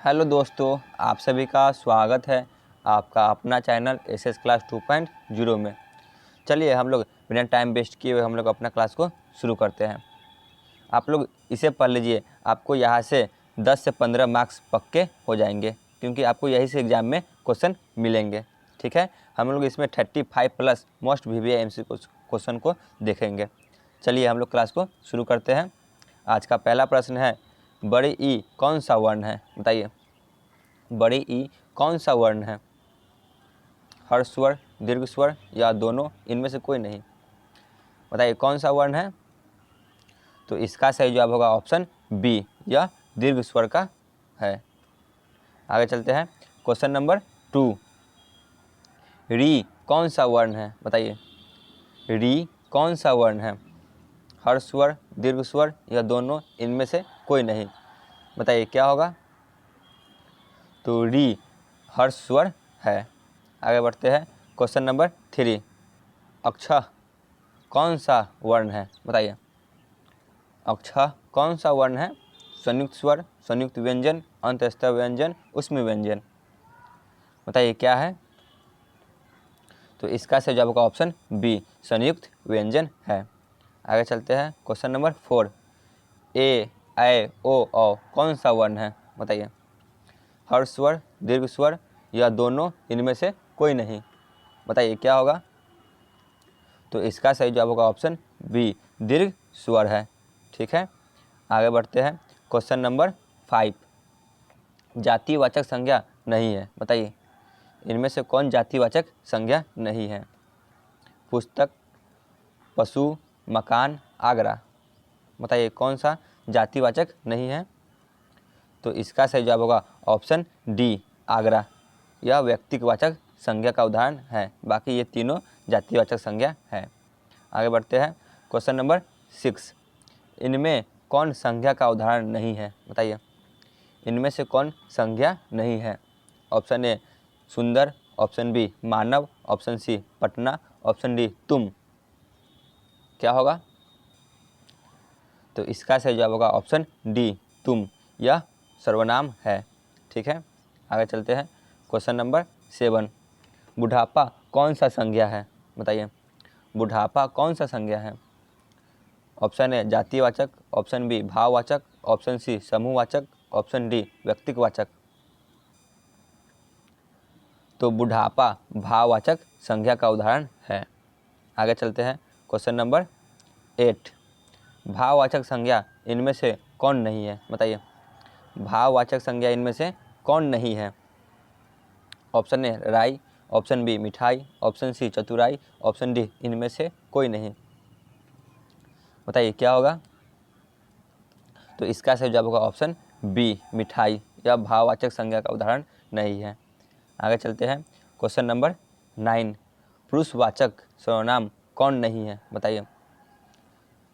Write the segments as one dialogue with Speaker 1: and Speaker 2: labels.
Speaker 1: Hello दोस्तों, आप सभी का स्वागत है आपका अपना चैनल एसएस क्लास 2.0 में। चलिए हम लोग बिना टाइम वेस्ट किए हुए हम लोग अपना क्लास को शुरू करते हैं। आप लोग इसे पढ़ लीजिए, आपको यहाँ से 10 से 15 मार्क्स पक्के हो जाएंगे, क्योंकि आपको यही से एग्ज़ाम में क्वेश्चन मिलेंगे। ठीक है, हम लोग इसमें 35 plus most VVI MCQ question को देखेंगे। चलिए हम लोग क्लास को शुरू करते हैं। आज का पहला प्रश्न है, बड़ी ई कौन सा वर्ण है? बताइए, बड़ी ई कौन सा वर्ण है? हर्ष स्वर, दीर्घ स्वर या दोनों, इनमें से कोई नहीं। बताइए कौन सा वर्ण है? तो इसका सही जवाब होगा ऑप्शन बी, यह दीर्घ स्वर का है। आगे चलते हैं, क्वेश्चन नंबर 2, री कौन सा वर्ण है? बताइए, री कौन सा वर्ण है? हर्ष स्वर, दीर्घ स्वर या दोनों, इनमें से कोई नहीं। बताइए क्या होगा? तो री हर्ष स्वर है। आगे बढ़ते हैं, क्वेश्चन नंबर 3, अक्ष कौन सा वर्ण है? बताइए, अक्ष कौन सा वर्ण है? संयुक्त स्वर, संयुक्त व्यंजन, अंतस्थ व्यंजन, उष्म व्यंजन। बताइए क्या है? तो इसका सही जवाब होगा ऑप्शन बी, संयुक्त व्यंजन है। आगे चलते हैं, क्वेश्चन नंबर 4, ए ऐ ओ औ कौन सा वर्ण है? बताइए, हर्ष स्वर, दीर्घ स्वर या दोनों, इनमें से कोई नहीं। बताइए क्या होगा? तो इसका सही जवाब होगा ऑप्शन बी, दीर्घ स्वर है। ठीक है, आगे बढ़ते हैं, क्वेश्चन नंबर 5, जातिवाचक संज्ञा नहीं है। बताइए, इनमें से कौन जातिवाचक संज्ञा नहीं है? पुस्तक, पशु, मकान, आगरा। बताइए कौन सा जातिवाचक नहीं है? तो इसका सही जवाब होगा ऑप्शन डी, आगरा। यह व्यक्तिवाचक संज्ञा का उदाहरण है, बाकी ये तीनों जातिवाचक संज्ञा है। आगे बढ़ते हैं, क्वेश्चन नंबर 6, इनमें कौन संज्ञा का उदाहरण नहीं है? बताइए, इनमें से कौन संज्ञा नहीं है? ऑप्शन ए सुंदर, ऑप्शन बी मानव, option C Patna, option D तुम। क्या होगा? तो इसका सही जवाब होगा ऑप्शन डी, तुम। यह सर्वनाम है। ठीक है, आगे चलते हैं, क्वेश्चन नंबर 7, बुढ़ापा कौन सा संज्ञा है? बताइए, बुढ़ापा कौन सा संज्ञा है? ऑप्शन ए जातिवाचक, ऑप्शन बी भाववाचक, ऑप्शन सी समूहवाचक, ऑप्शन डी व्यक्तिवाचक। तो बुढ़ापा भाववाचक संज्ञा का उदाहरण है। आगे चलते हैं, क्वेश्चन नंबर 8, भाववाचक संज्ञा इनमें से कौन नहीं है? बताइए, भाववाचक संज्ञा इनमें से कौन नहीं है? ऑप्शन ए राई, ऑप्शन बी मिठाई, ऑप्शन सी चतुराई, ऑप्शन डी इनमें से कोई नहीं। बताइए क्या होगा? तो इसका सही जवाब होगा ऑप्शन बी, मिठाई। यह भाववाचक संज्ञा का उदाहरण नहीं है। आगे चलते हैं, क्वेश्चन नंबर 9, पुरुषवाचक सर्वनाम कौन नहीं है? बताइए,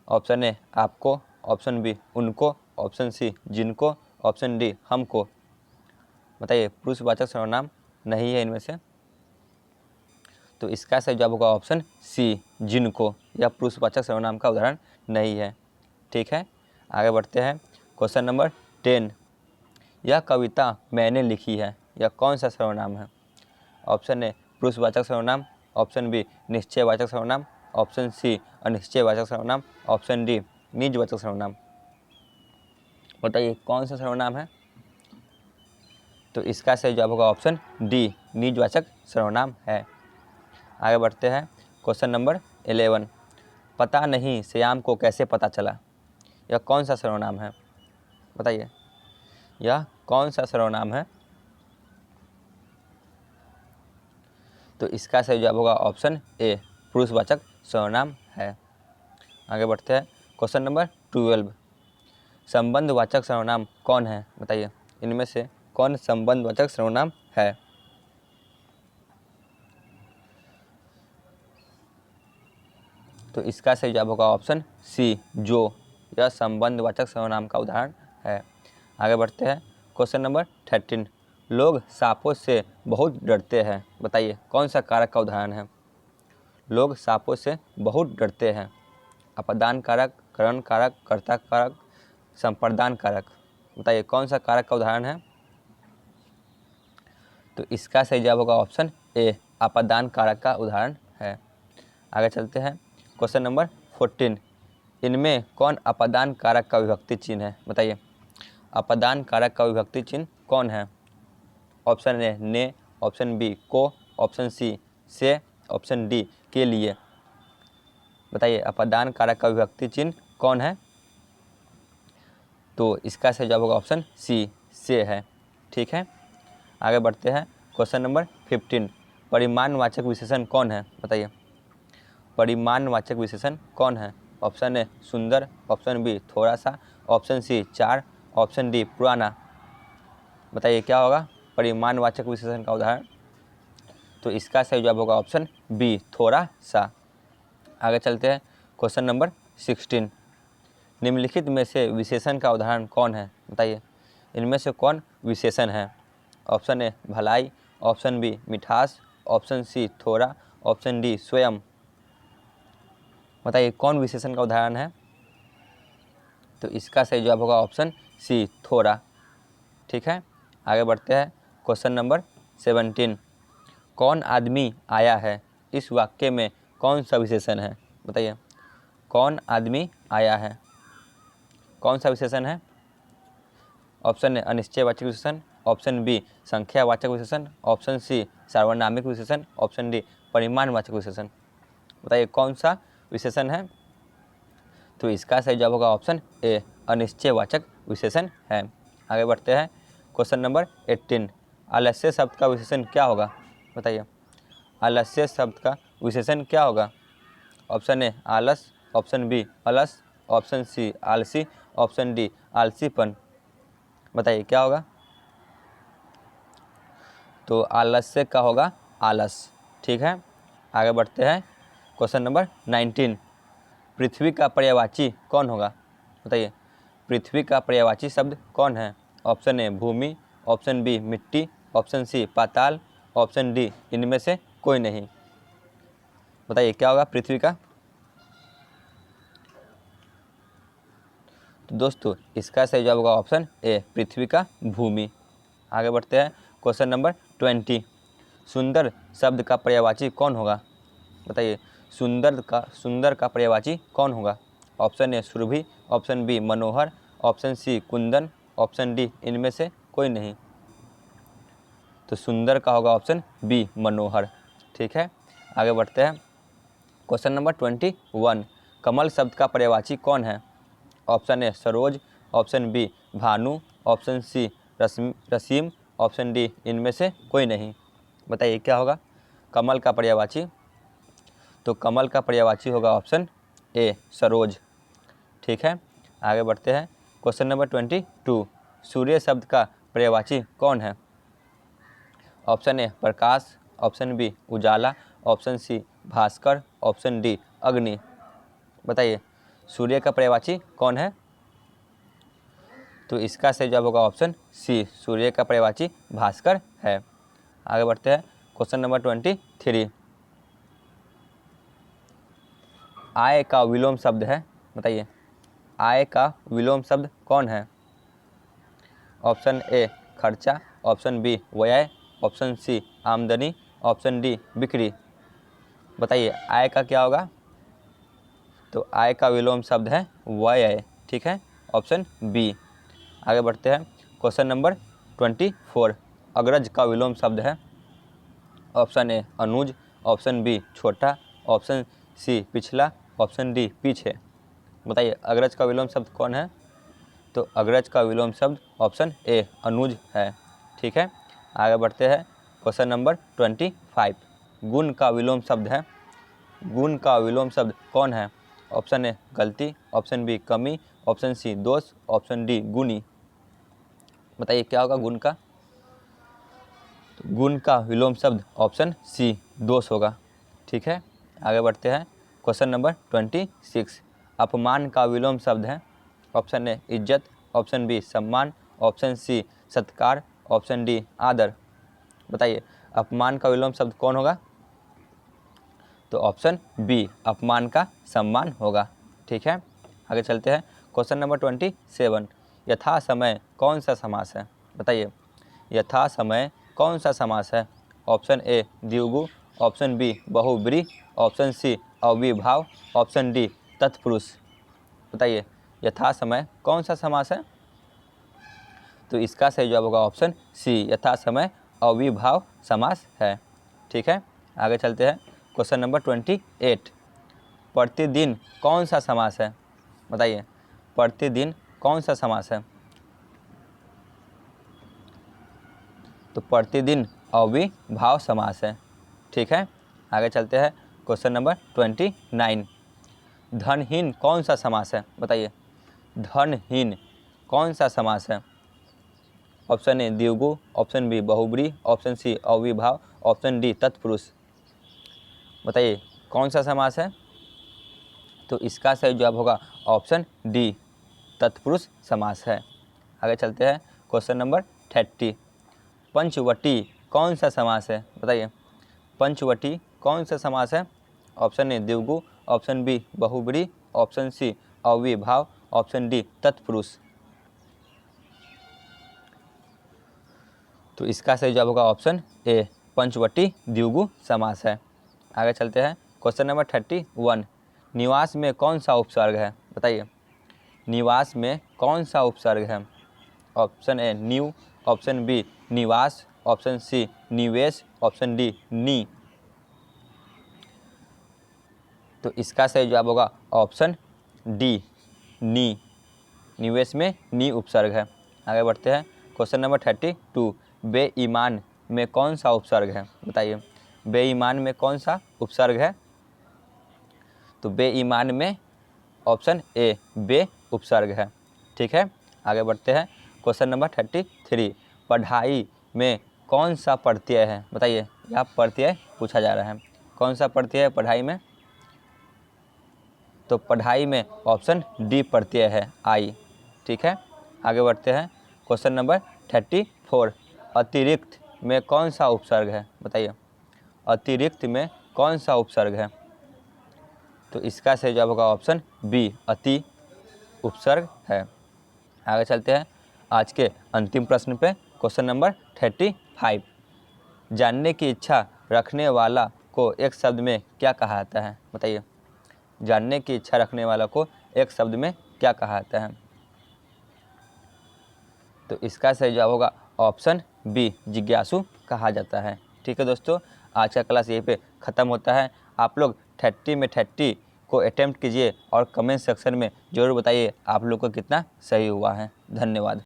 Speaker 1: ऑप्शन ए आपको, ऑप्शन बी उनको, ऑप्शन सी जिनको, ऑप्शन डी हमको। बताइए पुरुषवाचक सर्वनाम नहीं है इनमें से। तो इसका सही जवाब होगा ऑप्शन सी, जिनको। यह पुरुषवाचक सर्वनाम का उदाहरण नहीं है। ठीक है, आगे बढ़ते हैं, क्वेश्चन नंबर 10, यह कविता मैंने लिखी है, यह कौन सा सर्वनाम है? ऑप्शन ए पुरुषवाचक सर्वनाम, ऑप्शन बी निश्चयवाचक सर्वनाम, ऑप्शन सी अनिश्चयवाचक सर्वनाम, ऑप्शन डी निजवाचक सर्वनाम। बताइए कौन सा सर्वनाम है? तो इसका सही जवाब होगा ऑप्शन डी, निजवाचक सर्वनाम है। आगे बढ़ते हैं, क्वेश्चन नंबर 11, पता नहीं श्याम को कैसे पता चला, यह कौन सा सर्वनाम है? बताइए, यह कौन सा सर्वनाम है? तो इसका सही जवाब होगा ऑप्शन ए, पुरुषवाचक सर्वनाम है। आगे बढ़ते हैं, क्वेश्चन नंबर 12, संबंधवाचक सर्वनाम कौन है? बताइए, इनमें से कौन संबंधवाचक सर्वनाम है? तो इसका सही जवाब होगा ऑप्शन सी, जो। यह संबंधवाचक सर्वनाम का उदाहरण है। आगे बढ़ते हैं, क्वेश्चन नंबर 13, लोग सांपों से बहुत डरते हैं। बताइए कौन सा कारक का उदाहरण है? लोग सांपों से बहुत डरते हैं। अपादान कारक, करण कारक, कर्ता कारक, संप्रदान कारक। बताइए कौन सा कारक का उदाहरण है? तो इसका सही जवाब होगा ऑप्शन ए, अपादान कारक का उदाहरण है। आगे चलते हैं, क्वेश्चन नंबर 14, इनमें कौन अपादान कारक का विभक्ति चिन्ह है? बताइए, अपादान कारक का विभक्ति चिन्ह कौन है? ऑप्शन ए ने, ऑप्शन बी को, ऑप्शन सी से, ऑप्शन डी के लिए। बताइए, अपादान कारक का विभक्ति चिन्ह कौन है? तो इसका सही जवाब होगा ऑप्शन सी, से है। ठीक है, आगे बढ़ते हैं, क्वेश्चन नंबर 15, परिमाणवाचक विशेषण कौन है? बताइए, परिमाणवाचक विशेषण कौन है? ऑप्शन ए सुंदर, ऑप्शन बी थोड़ा सा, ऑप्शन सी 4, ऑप्शन डी पुराना। बताइए क्या होगा परिमाणवाचक विशेषण का उदाहरण? तो इसका सही जवाब होगा ऑप्शन बी, थोड़ा सा। आगे चलते हैं, क्वेश्चन नंबर 16, निम्नलिखित में से विशेषण का उदाहरण कौन है? बताइए, इनमें से कौन विशेषण है? ऑप्शन ए भलाई, ऑप्शन बी मिठास, ऑप्शन सी थोड़ा, ऑप्शन डी स्वयं। बताइए कौन विशेषण का उदाहरण है? तो इसका सही जवाब होगा ऑप्शन सी, थोड़ा। ठीक है, आगे बढ़ते हैं, क्वेश्चन नंबर 17, कौन आदमी आया है? इस वाक्य में कौन सा विशेषण है? बताइए, कौन आदमी आया है, कौन सा विशेषण है? ऑप्शन ए अनिश्चयवाचक विशेषण, ऑप्शन बी संख्यावाचक विशेषण, ऑप्शन सी सार्वनामिक विशेषण, ऑप्शन डी परिमाणवाचक विशेषण। बताइए कौन सा विशेषण है? तो इसका सही जवाब होगा ऑप्शन ए, अनिश्चयवाचक विशेषण है। आगे बढ़ते हैं, क्वेश्चन नंबर 18, आलस्य शब्द का विशेषण क्या होगा? बताइए, आलस्य शब्द का विशेषण क्या होगा? ऑप्शन ए आलस, ऑप्शन बी अलस, ऑप्शन सी आलसी, ऑप्शन डी आलसीपन। बताइए क्या होगा? तो आलस्य का होगा आलस। ठीक है, आगे बढ़ते हैं, क्वेश्चन नंबर 19, पृथ्वी का पर्यायवाची कौन होगा? बताइए, पृथ्वी का पर्यायवाची शब्द कौन है? ऑप्शन ए भूमि, ऑप्शन बी मिट्टी, ऑप्शन सी पाताल, ऑप्शन डी इनमें से कोई नहीं। बताइए क्या होगा पृथ्वी का? तो दोस्तों इसका सही जवाब होगा ऑप्शन ए, पृथ्वी का भूमि। आगे बढ़ते हैं, क्वेश्चन नंबर 20, सुंदर शब्द का पर्यायवाची कौन होगा? बताइए, सुंदर का पर्यायवाची कौन होगा? ऑप्शन ए सुरभि, ऑप्शन बी मनोहर, ऑप्शन सी कुंदन, ऑप्शन डी इनमें से कोई नहीं। तो सुंदर का होगा ऑप्शन बी, मनोहर। ठीक है, आगे बढ़ते हैं, क्वेश्चन नंबर 21, कमल शब्द का पर्यायवाची कौन है? ऑप्शन ए सरोज, ऑप्शन बी भानु, ऑप्शन सी रसीम, ऑप्शन डी इनमें से कोई नहीं। बताइए क्या होगा कमल का पर्यायवाची? तो कमल का पर्यायवाची होगा ऑप्शन ए, सरोज। ठीक है, आगे बढ़ते हैं, क्वेश्चन नंबर 22, सूर्य शब्द का पर्यायवाची कौन है? ऑप्शन ए प्रकाश, ऑप्शन बी उजाला, ऑप्शन सी भास्कर, ऑप्शन डी अग्नि। बताइए सूर्य का पर्यायवाची कौन है? तो इसका सही जवाब होगा ऑप्शन सी, सूर्य का पर्यायवाची भास्कर है। आगे बढ़ते हैं, क्वेश्चन नंबर 23, आय का विलोम शब्द है। बताइए आय का विलोम शब्द कौन है? ऑप्शन ए खर्चा, ऑप्शन बी व्यय, ऑप्शन सी आमदनी, ऑप्शन डी बिक्री। बताइए आय का क्या होगा? तो आय का विलोम शब्द है व्यय। ठीक है, ऑप्शन बी। आगे बढ़ते हैं, क्वेश्चन नंबर 24, अग्रज का विलोम शब्द है। ऑप्शन ए अनुज, ऑप्शन बी छोटा, ऑप्शन सी पिछला, ऑप्शन डी पीछे। बताइए अग्रज का विलोम शब्द कौन है? तो अग्रज का विलोम शब्द ऑप्शन ए अनुज है। ठीक है, आगे बढ़ते हैं, क्वेश्चन नंबर 25, गुण का विलोम शब्द है। गुण का विलोम शब्द कौन है? ऑप्शन ए गलती, ऑप्शन बी कमी, ऑप्शन सी दोष, ऑप्शन डी गुणी। बताइए क्या होगा गुण का? तो गुण का विलोम शब्द ऑप्शन सी दोष होगा। ठीक है, आगे बढ़ते हैं, क्वेश्चन नंबर 26, अपमान का विलोम शब्द है। ऑप्शन ए इज्जत, ऑप्शन बी सम्मान, ऑप्शन सी सत्कार, ऑप्शन डी आदर। बताइए अपमान का विलोम शब्द कौन होगा? तो ऑप्शन बी अपमान का सम्मान होगा। ठीक है, आगे चलते हैं, क्वेश्चन नंबर 27, यथा समय कौन सा समास है? बताइए यथा समय कौन सा समास है? ऑप्शन ए द्विगु, ऑप्शन बी बहुब्री, ऑप्शन सी अविभाव, ऑप्शन डी तत्पुरुष। बताइए यथा समय कौन सा समास है? तो इसका सही जवाब होगा ऑप्शन सी, यथा समय अविभाव समास है। ठीक है, आगे चलते हैं। क्वेश्चन नंबर 28, प्रतिदिन कौन सा समास है? बताइए प्रतिदिन कौन सा समास है? तो प्रतिदिन अविभाव समास है। ठीक है, आगे चलते हैं। क्वेश्चन नंबर 29, धनहीन कौन सा समास है? बताइए धनहीन कौन सा समास है? ऑप्शन ए द्विगु, ऑप्शन बी बहुब्री, ऑप्शन सी अविभाव, ऑप्शन डी तत्पुरुष। बताइए कौन सा समास है? तो इसका सही जवाब होगा ऑप्शन डी, तत्पुरुष समास है। आगे चलते हैं। क्वेश्चन नंबर 30, पंचवटी कौन सा समास है? बताइए पंचवटी कौन सा समास है? ऑप्शन ए द्विगु, ऑप्शन बी बहुब्री, ऑप्शन सी अविभाव, ऑप्शन डी तत्पुरुष। तो इसका सही जवाब होगा ऑप्शन ए, पंचवटी द्विगु समास है। आगे चलते हैं। क्वेश्चन नंबर 31, निवास में कौन सा उपसर्ग है? बताइए निवास में कौन सा उपसर्ग है? ऑप्शन ए न्यू, ऑप्शन बी निवास, ऑप्शन सी निवेश, ऑप्शन डी नी। तो इसका सही जवाब होगा ऑप्शन डी, नी। निवेश में नी उपसर्ग है। आगे बढ़ते हैं। क्वेश्चन नंबर 32, बेईमान में कौन सा उपसर्ग है? बताइए बेईमान में कौन सा उपसर्ग है? तो बेईमान में ऑप्शन ए बे उपसर्ग है। ठीक है, आगे बढ़ते हैं। क्वेश्चन नंबर 33, पढ़ाई में कौन सा प्रत्यय है? बताइए यहाँ प्रत्यय पूछा जा रहा है, कौन सा प्रत्यय है पढ़ाई में? तो पढ़ाई में ऑप्शन डी प्रत्यय है, आई। ठीक है, आगे बढ़ते हैं। क्वेश्चन नंबर 34, अतिरिक्त में कौन सा उपसर्ग है? बताइए अतिरिक्त में कौन सा उपसर्ग है? तो इसका सही जवाब होगा ऑप्शन बी, अति उपसर्ग है। आगे चलते हैं आज के अंतिम प्रश्न पे। क्वेश्चन नंबर 35, जानने की इच्छा रखने वाला को एक शब्द में क्या कहा जाता है? बताइए जानने की इच्छा रखने वाला को एक शब्द में क्या कहा जाता है? तो इसका सही जवाब होगा ऑप्शन बी, जिज्ञासु कहा जाता है। ठीक है दोस्तों, आज का क्लास यहीं पे ख़त्म होता है। आप लोग 30 में 30 को अटेम्प्ट कीजिए और कमेंट सेक्शन में ज़रूर बताइए आप लोग को कितना सही हुआ है। धन्यवाद।